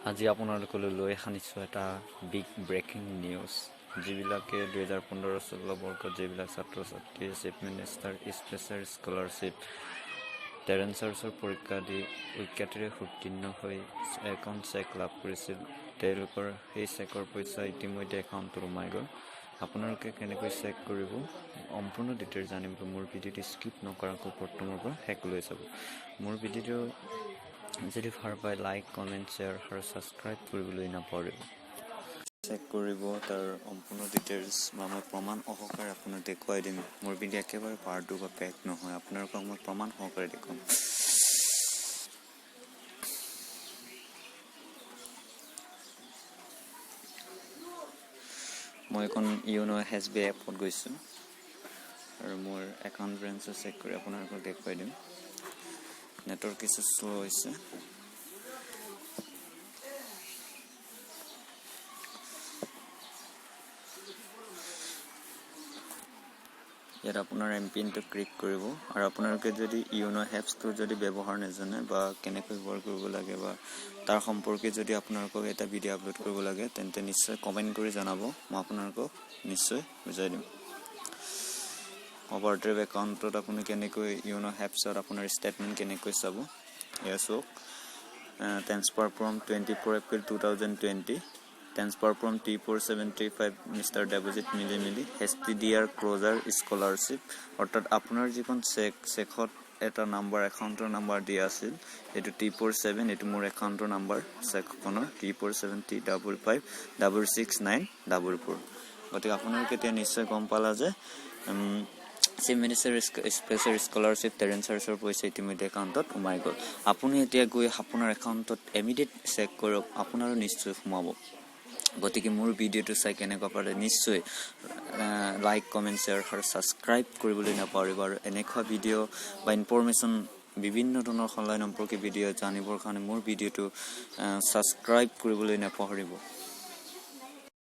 আজি আপোনালোকলৈ লৈ আনিছোঁ এটা বিগ ব্ৰেকিং নিউজ যিবিলাকে 2015-16 বৰ্ষত যিবিলাক ছাত্ৰ ছাত্ৰীয়ে চিফ মিনিষ্টাৰ স্পেচিয়েল স্কলাৰশ্বিপ টেৰেঞ্চাৰ্ছৰ পৰীক্ষা দি উইকেটেৰে উত্তীৰ্ণ হৈ এখন চেক লাভ কৰিছিল তেওঁলোকৰ সেই চেকৰ পইচা ইতিমধ্যে একাউণ্টত সোমাই গ'ল। আপোনালোকে কেনেকৈ চেক কৰিব সম্পূৰ্ণ ডিটেইলছ জানিবলৈ মোৰ ভিডিঅ'টো স্কিপ নকৰাকৈ প্ৰথমৰ পৰা শেষ লৈ চাব। মোৰ ভিডিঅ'টো যদি ভাল পায় লাইক কমেণ্ট শ্বেয়াৰ আৰু ছাবস্ক্ৰাইব কৰিবলৈ নাপাহৰিব। চেক কৰিব তাৰ সম্পূৰ্ণ ডিটেইলছ মই প্ৰমাণ সহকাৰে আপোনাক দেখুৱাই দিম। মোৰ ভিডিঅ' একেবাৰে পাৰ্ট বা পেক নহয়, আপোনালোকক মই প্ৰমাণ সহকাৰে দেখুৱাম। মই এখন UIDAI এপত গৈছোঁ আৰু মোৰ একাউণ্ট বেলেঞ্চ চেক কৰি আপোনালোকক দেখুৱাই দিম। নেটৱৰ্ক কিছু শ্ল' হৈছে। ইয়াত আপোনাৰ এমপিনটো ক্লিক কৰিব আৰু আপোনালোকে যদি এপছটো যদি ব্যৱহাৰ নাজানে বা কেনেকৈ ব্যৱহাৰ কৰিব লাগে বা তাৰ সম্পৰ্কে যদি আপোনালোকক এটা ভিডিঅ' আপলোড কৰিব লাগে তেন্তে নিশ্চয় কমেণ্ট কৰি জনাব, মই আপোনালোকক নিশ্চয় বুজাই দিম। অভাৰড্ৰাইভ একাউণ্টত আপুনি কেনেকৈ এপছত আপোনাৰ ষ্টেটমেণ্ট কেনেকৈ চাব এয়া চাওক। Transfer from 24 April 2020 transfer from T475 mister deposit মিলি STDR ক্লোজাৰ স্কলাৰশ্বিপ, অৰ্থাৎ আপোনাৰ যিখন চেকত এটা নাম্বাৰ একাউণ্টৰ নাম্বাৰ দিয়া আছিল এইটো T47, এইটো মোৰ একাউণ্টৰ নাম্বাৰ চেকখনৰ T47T55566944। গতিকে আপোনালোকে এতিয়া নিশ্চয় গম পালা যে চিফ মিনিষ্টাৰ স্পেচিয়েল স্কলাৰশ্বিপ টেৰেঞ্চাৰ্ছৰ পইচা ইতিমধ্যে একাউণ্টত সোমাই গ'ল। আপুনি এতিয়া গৈ আপোনাৰ একাউণ্টত ইমিডিয়েট চেক কৰক, আপোনাৰো নিশ্চয় সোমাব। গতিকে মোৰ ভিডিঅ'টো চাই কেনেকুৱা পালে নিশ্চয় লাইক কমেণ্ট শ্বেয়াৰ আৰু ছাবস্ক্ৰাইব কৰিবলৈ নাপাহৰিব। আৰু এনেকুৱা ভিডিঅ' বা ইনফৰমেশ্যন বিভিন্ন ধৰণৰ অনলাইন সম্পৰ্কীয় ভিডিঅ' জানিবৰ কাৰণে মোৰ ভিডিঅ'টো ছাবস্ক্ৰাইব কৰিবলৈ নাপাহৰিব।